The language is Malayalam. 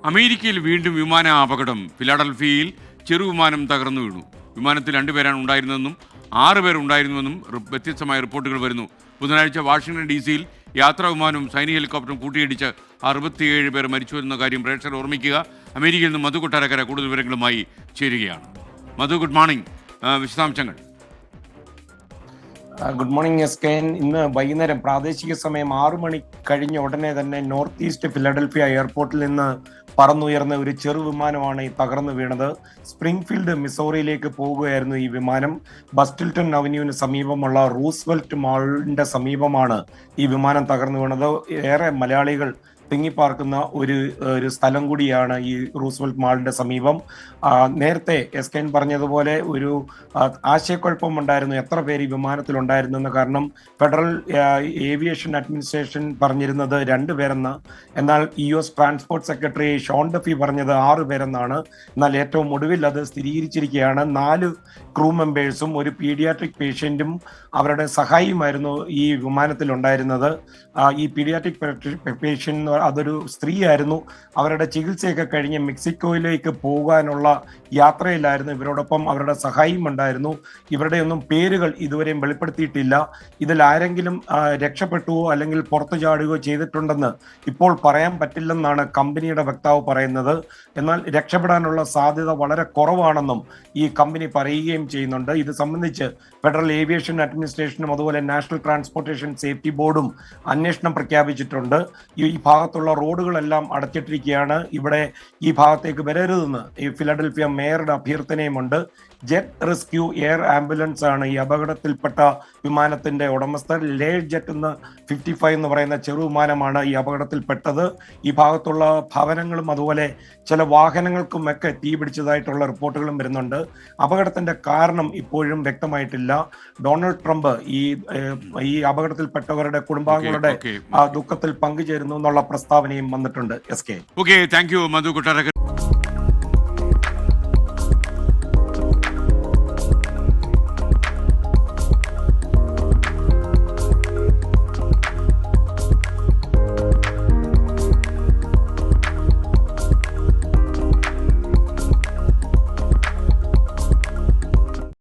അമേരിക്കയിൽ വീണ്ടും വിമാന അപകടം. ഫിലാഡൽഫിയയിൽ ചെറുവിമാനം തകർന്നു വീണു. വിമാനത്തിൽ 2 പേരാണ് ഉണ്ടായിരുന്നതെന്നും 6 പേർ ഉണ്ടായിരുന്നുവെന്നും വ്യത്യസ്തമായ റിപ്പോർട്ടുകൾ വരുന്നു. ബുധനാഴ്ച വാഷിംഗ്ടൺ DC-യിൽ യാത്രാ വിമാനവും സൈനിക ഹെലികോപ്റ്ററും കൂട്ടിയിടിച്ച് 67 പേർ മരിച്ചുവെന്ന കാര്യം പ്രേക്ഷകർ ഓർമ്മിക്കുക. അമേരിക്കയിൽ നിന്ന് മധു കൊട്ടാരക്കര കൂടുതൽ വിവരങ്ങളുമായി ചേരുകയാണ്. Madhu, good morning. വിശദാംശങ്ങൾ. ഗുഡ് മോർണിംഗ് എസ്കെൻ. ഇന്ന് വൈകുന്നേരം പ്രാദേശിക സമയം 6 മണി കഴിഞ്ഞ ഉടനെ തന്നെ നോർത്ത് ഈസ്റ്റ് ഫിലഡൽഫിയ എയർപോർട്ടിൽ നിന്ന് പറന്നുയർന്ന ഒരു ചെറു വിമാനമാണ് ഈ തകർന്നു വീണത്. സ്പ്രിംഗ്ഫീൽഡ് മിസോറിയിലേക്ക് പോവുകയായിരുന്നു ഈ വിമാനം. ബസ്റ്റിൽട്ടൺ അവന്യൂവിന് സമീപമുള്ള റൂസ്വെൽറ്റ് മാളിന്റെ സമീപമാണ് ഈ വിമാനം തകർന്നു വീണത്. ഏറെ മലയാളികൾ തിങ്ങിപ്പാർക്കുന്ന ഒരു സ്ഥലം കൂടിയാണ് ഈ റൂസ്വെൽറ്റ് മാളിന്റെ സമീപം. നേരത്തെ എസ്കെൻ പറഞ്ഞതുപോലെ ഒരു ആശയക്കുഴപ്പം ഉണ്ടായിരുന്നു, എത്ര പേര് ഈ വിമാനത്തിൽ ഉണ്ടായിരുന്നെന്ന്. കാരണം ഫെഡറൽ ഏവിയേഷൻ അഡ്മിനിസ്ട്രേഷൻ പറഞ്ഞിരുന്നത് 2 പേരെന്ന്, എന്നാൽ US transport secretary Sean Duffy പറഞ്ഞത് 6 പേരെന്നാണ്. എന്നാൽ ഏറ്റവും ഒടുവിൽ അത് സ്ഥിരീകരിച്ചിരിക്കുകയാണ്. 4 ക്രൂ മെമ്പേഴ്സും ഒരു പീഡിയാട്രിക് പേഷ്യന്റും അവരുടെ സഹായിയുമായിരുന്നു ഈ വിമാനത്തിൽ ഉണ്ടായിരുന്നത്. ഈ പീഡിയാട്രിക് പേഷ്യന്റ് അതൊരു സ്ത്രീയായിരുന്നു. അവരുടെ ചികിത്സയൊക്കെ കഴിഞ്ഞ് മെക്സിക്കോയിലേക്ക് പോകാനുള്ള യാത്രയിലായിരുന്നു. ഇവരോടൊപ്പം അവരുടെ സഹായിയും ഉണ്ടായിരുന്നു. ഇവരുടെയൊന്നും പേരുകൾ ഇതുവരെയും വെളിപ്പെടുത്തിയിട്ടില്ല. ഇതിൽ ആരെങ്കിലും രക്ഷപ്പെട്ടുവോ അല്ലെങ്കിൽ പുറത്തു ചാടുകയോ ചെയ്തിട്ടുണ്ടെന്ന് ഇപ്പോൾ പറയാൻ പറ്റില്ലെന്നാണ് കമ്പനിയുടെ വക്താവ് പറയുന്നത്. എന്നാൽ രക്ഷപ്പെടാനുള്ള സാധ്യത വളരെ കുറവാണെന്നും ഈ കമ്പനി പറയുകയും ചെയ്യുന്നുണ്ട്. ഇത് സംബന്ധിച്ച് ഫെഡറൽ ഏവിയേഷൻ അഡ്മിനിസ്ട്രേഷനും അതുപോലെ നാഷണൽ ട്രാൻസ്പോർട്ടേഷൻ സേഫ്റ്റി ബോർഡും അന്വേഷണം പ്രഖ്യാപിച്ചിട്ടുണ്ട്. ഈ ഭാഗത്തുള്ള റോഡുകളെല്ലാം അടച്ചിട്ടിരിക്കുകയാണ്. ഇവിടെ ഈ ഭാഗത്തേക്ക് വരരുതെന്ന് ഈ ഫിലഡൽഫിയ മേയറുടെ അഭ്യർത്ഥനയുമുണ്ട്. ജെറ്റ് റെസ്ക്യൂ എയർ ആംബുലൻസ് ആണ് ഈ അപകടത്തിൽപ്പെട്ട വിമാനത്തിന്റെ ഉടമസ്ഥർ. ലേ ജെറ്റ് 55 എന്ന് പറയുന്ന ചെറു വിമാനമാണ് ഈ അപകടത്തിൽപ്പെട്ടത്. ഈ ഭാഗത്തുള്ള ഭവനങ്ങളും അതുപോലെ ചില വാഹനങ്ങൾക്കുമൊക്കെ തീ പിടിച്ചതായിട്ടുള്ള റിപ്പോർട്ടുകളും വരുന്നുണ്ട്. അപകടത്തിന്റെ കാരണം ഇപ്പോഴും വ്യക്തമായിട്ടില്ല. ഡൊണാൾഡ് ട്രംപ് ഈ അപകടത്തിൽപ്പെട്ടവരുടെ കുടുംബാംഗങ്ങളുടെ ദുഃഖത്തിൽ പങ്കുചേരുന്നു എന്നുള്ള പ്രസ്താവനയും വന്നിട്ടുണ്ട്. S K. Thank you Madhu Kottarakkara.